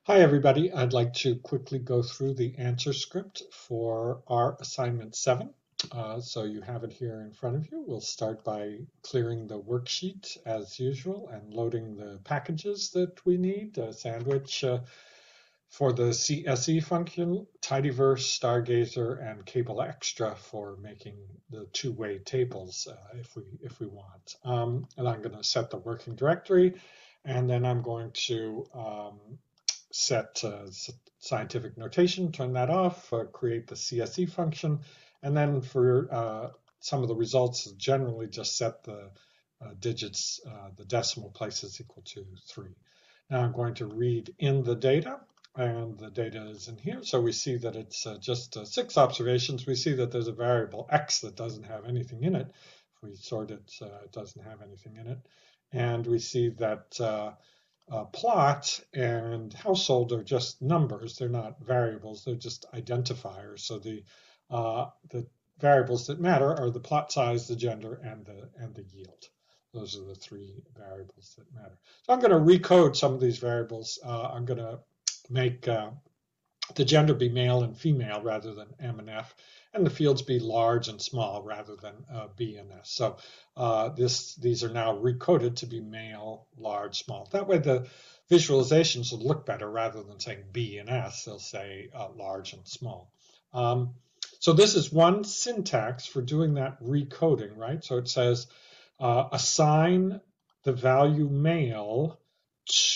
Hi, everybody. I'd like to quickly go through the answer script for our assignment 7. So you have it here in front of you. We'll start by clearing the worksheet as usual and loading the packages that we need. Sandwich for the CSE function, Tidyverse, Stargazer, and Cable Extra for making the two-way tables if we want. And I'm going to set the working directory, and then I'm going to set scientific notation, turn that off, create the CSE function, and then for some of the results, generally just set the digits, the decimal places equal to 3. Now I'm going to read in the data, and the data is in here. So we see that it's just 6 observations. We see that there's a variable x that doesn't have anything in it. If we sort it, it doesn't have anything in it. And we see that plot and household are just numbers. They're not variables. They're just identifiers. So the variables that matter are the plot size, the gender, and the yield. Those are the 3 variables that matter. So I'm going to recode some of these variables. I'm going to make the gender be male and female rather than M and F, and the fields be large and small rather than B and S. So these are now recoded to be male, large, small. That way the visualizations will look better rather than saying B and S, they'll say large and small. So this is one syntax for doing that recoding, right? So it says assign the value male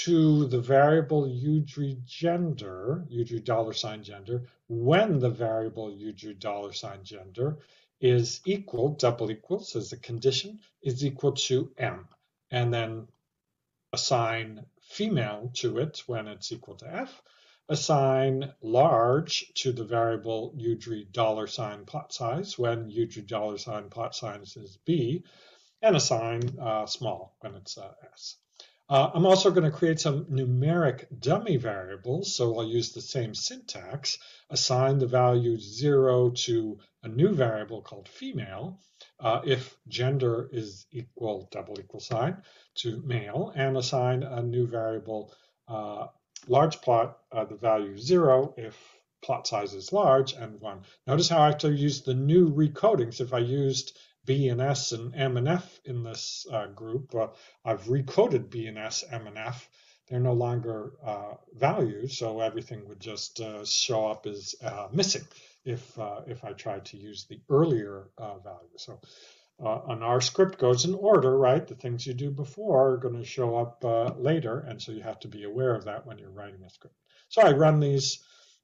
to the variable UDRI gender, UDRI $gender, when the variable UDRI $gender is equal, double equals as a condition, is equal to M. And then assign female to it when it's equal to F. Assign large to the variable UDRI $plot size when UDRI $plot size is B. And assign small when it's S. I'm also going to create some numeric dummy variables, so I'll use the same syntax, assign the value 0 to a new variable called female, if gender is equal, double equal sign, to male, and assign a new variable large plot, the value 0 if plot size is large, and 1. Notice how I have to use the new recodings. If I used B and S and M and F in this group, I've recoded B and S, M and F. They're no longer values, so everything would just show up as missing if I tried to use the earlier value. So an R script goes in order, right? The things you do before are going to show up later, and so you have to be aware of that when you're writing a script. So I run this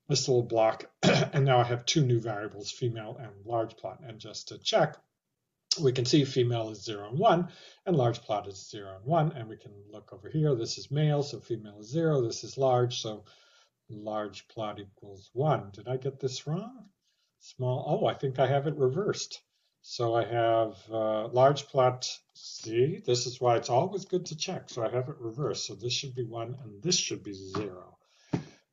little block, and now I have 2 new variables, female and large plot. And just to check, we can see female is 0 and 1, and large plot is 0 and 1. And we can look over here. This is male, so female is 0. This is large, so large plot equals 1. Did I get this wrong? Small. Oh, I think I have it reversed. So I have large plot. See, this is why it's always good to check. So I have it reversed. So this should be 1, and this should be 0.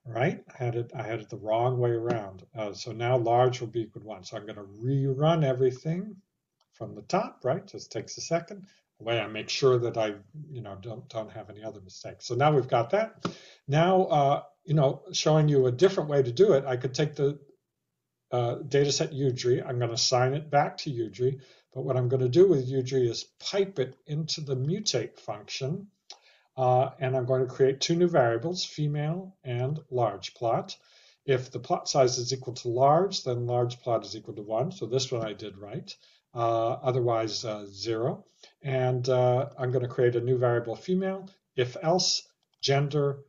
Right? I had it the wrong way around. So now large will be equal to 1. So I'm going to rerun everything from the top, right? Just takes a second. The way I make sure that I, don't have any other mistakes. So now we've got that. Now, showing you a different way to do it, I could take the data set UDRI. I'm going to assign it back to UDRI. But what I'm going to do with UDRI is pipe it into the mutate function. And I'm going to create 2 new variables, female and large plot. If the plot size is equal to large, then large plot is equal to 1. So this one I did right. Otherwise 0. And I'm going to create a new variable female. If else, gender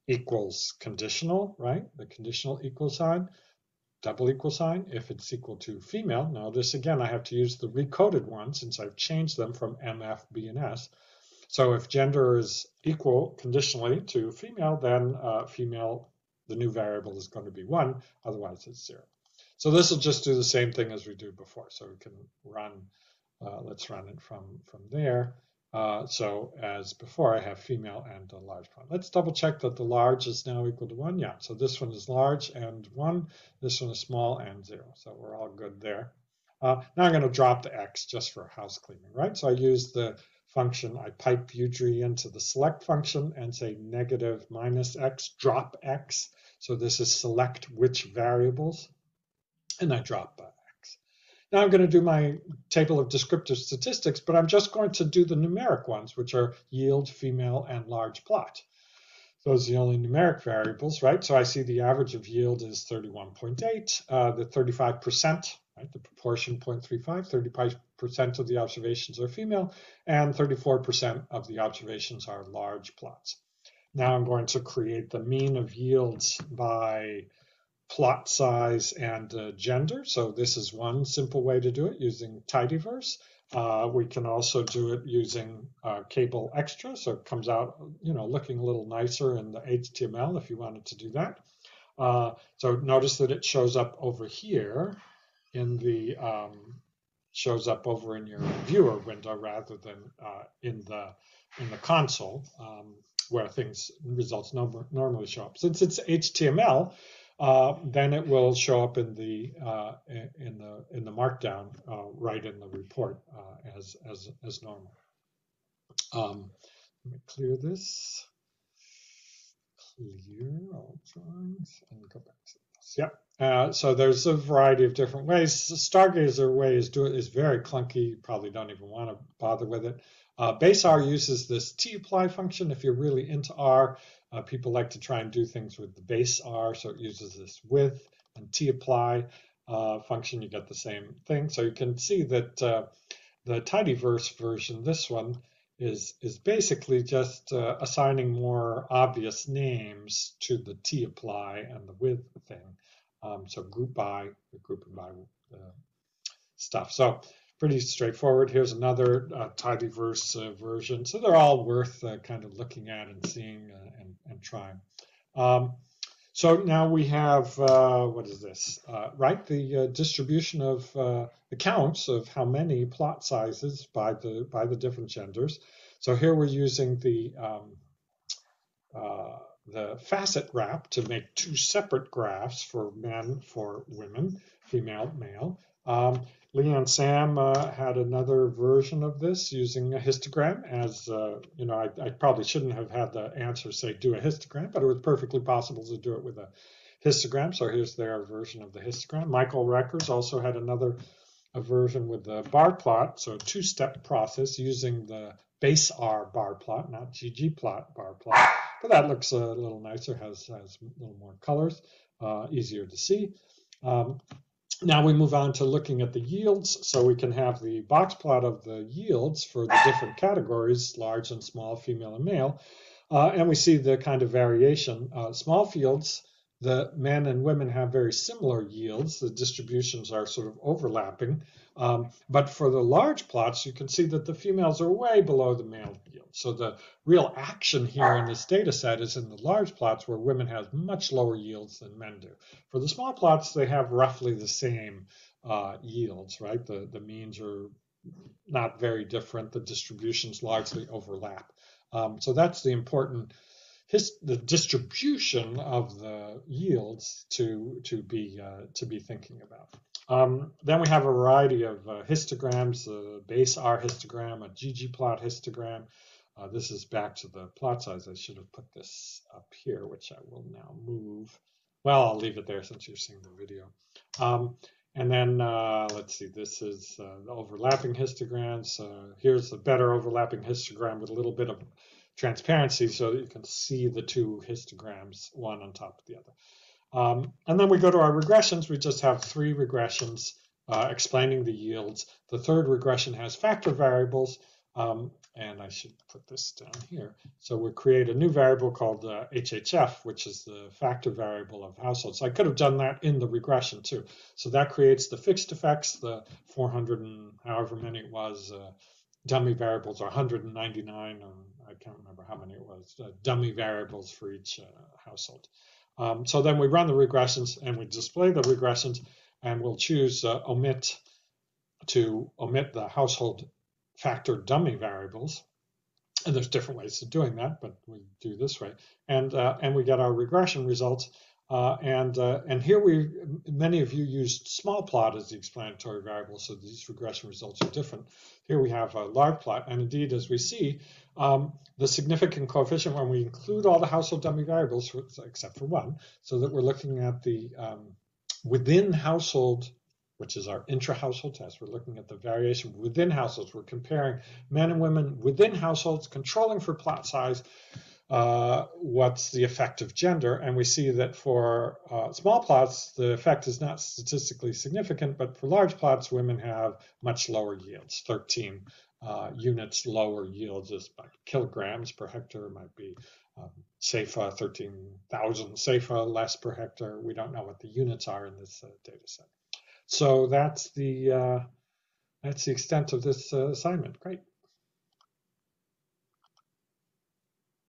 equals conditional, right? The conditional equal sign, double equal sign. If it's equal to female, notice again I have to use the recoded one since I've changed them from MF, B, and S. So if gender is equal conditionally to female, then female, the new variable is going to be 1. Otherwise it's 0. So this will just do the same thing as we do before. So we can run, let's run it from there. So as before, I have female and a large plot. Let's double check that the large is now equal to 1. Yeah, so this one is large and 1. This one is small and 0. So we're all good there. Now I'm going to drop the X just for house cleaning, right? So I use the function, I pipe UDRI into the select function and say negative minus x, drop x. So this is select which variables, and I drop x. Now I'm going to do my table of descriptive statistics, but I'm just going to do the numeric ones, which are yield, female, and large plot. Those are the only numeric variables, right? So I see the average of yield is 31.8, the 35%, right? The proportion 0.35, 35% of the observations are female, and 34% of the observations are large plots. Now I'm going to create the mean of yields by plot size and gender. So this is one simple way to do it using tidyverse. We can also do it using Cable Extra, so it comes out, looking a little nicer in the HTML if you wanted to do that. So notice that it shows up over here in the shows up over in your viewer window rather than in the console where results normally show up. Since it's HTML, then it will show up in the markdown right in the report as normal. Let me clear this. Clear all drawings and go back to this. Yep. So there's a variety of different ways. The Stargazer way is very clunky. You probably don't even want to bother with it. Base R uses this tapply function. If you're really into R, people like to try and do things with the base R, so it uses this with and tapply function. You get the same thing. So you can see that the tidyverse version, this one, is basically just assigning more obvious names to the tapply and the with thing. So group by, grouping by stuff. So pretty straightforward. Here's another tidyverse version. So they're all worth kind of looking at and seeing and trying. So now we have, what is this? Right, the distribution of the counts of how many plot sizes by the different genders. So here we're using the facet wrap to make two separate graphs for men, for women, female, male. Leanne Sam had another version of this using a histogram. As I probably shouldn't have had the answer say do a histogram, but it was perfectly possible to do it with a histogram. So here's their version of the histogram. Michael Reckers also had a version with the bar plot, so a two-step process using the base R bar plot, not ggplot bar plot. But that looks a little nicer, has a little more colors, easier to see. Now we move on to looking at the yields, so we can have the box plot of the yields for the different categories, large and small, female and male, and we see the kind of variation. Small fields, the men and women have very similar yields. The distributions are sort of overlapping, but for the large plots, you can see that the females are way below the male yield. So the real action here in this data set is in the large plots where women have much lower yields than men do. For the small plots, they have roughly the same yields, right? The means are not very different. The distributions largely overlap. So that's the important the distribution of the yields to be thinking about. Then we have a variety of histograms, a base R histogram, a ggplot histogram. This is back to the plot size. I should have put this up here, which I will now move. Well, I'll leave it there since you're seeing the video. And then let's see, this is the overlapping histograms. Here's a better overlapping histogram with a little bit of transparency so that you can see the two histograms, one on top of the other. And then we go to our regressions. We just have 3 regressions explaining the yields. The third regression has factor variables, and I should put this down here. So we create a new variable called HHF, which is the factor variable of households. So I could have done that in the regression too. So that creates the fixed effects, the 400 and however many it was, dummy variables are 199, or I can't remember how many it was, dummy variables for each household. So then we run the regressions and we display the regressions, and we'll choose omit the household factor dummy variables. And there's different ways of doing that, but we do this way. And we get our regression results. And here many of you used small plot as the explanatory variable, so these regression results are different. Here we have a large plot, and indeed, as we see, the significant coefficient when we include all the household dummy variables, except for one, so that we're looking at the within household, which is our intra-household test. We're looking at the variation within households. We're comparing men and women within households, controlling for plot size, what's the effect of gender, and we see that for small plots, the effect is not statistically significant, but for large plots, women have much lower yields, 13 units lower yields as by kilograms per hectare, might be CEFA, 13,000 CEFA less per hectare. We don't know what the units are in this data set. So that's the extent of this assignment. Great.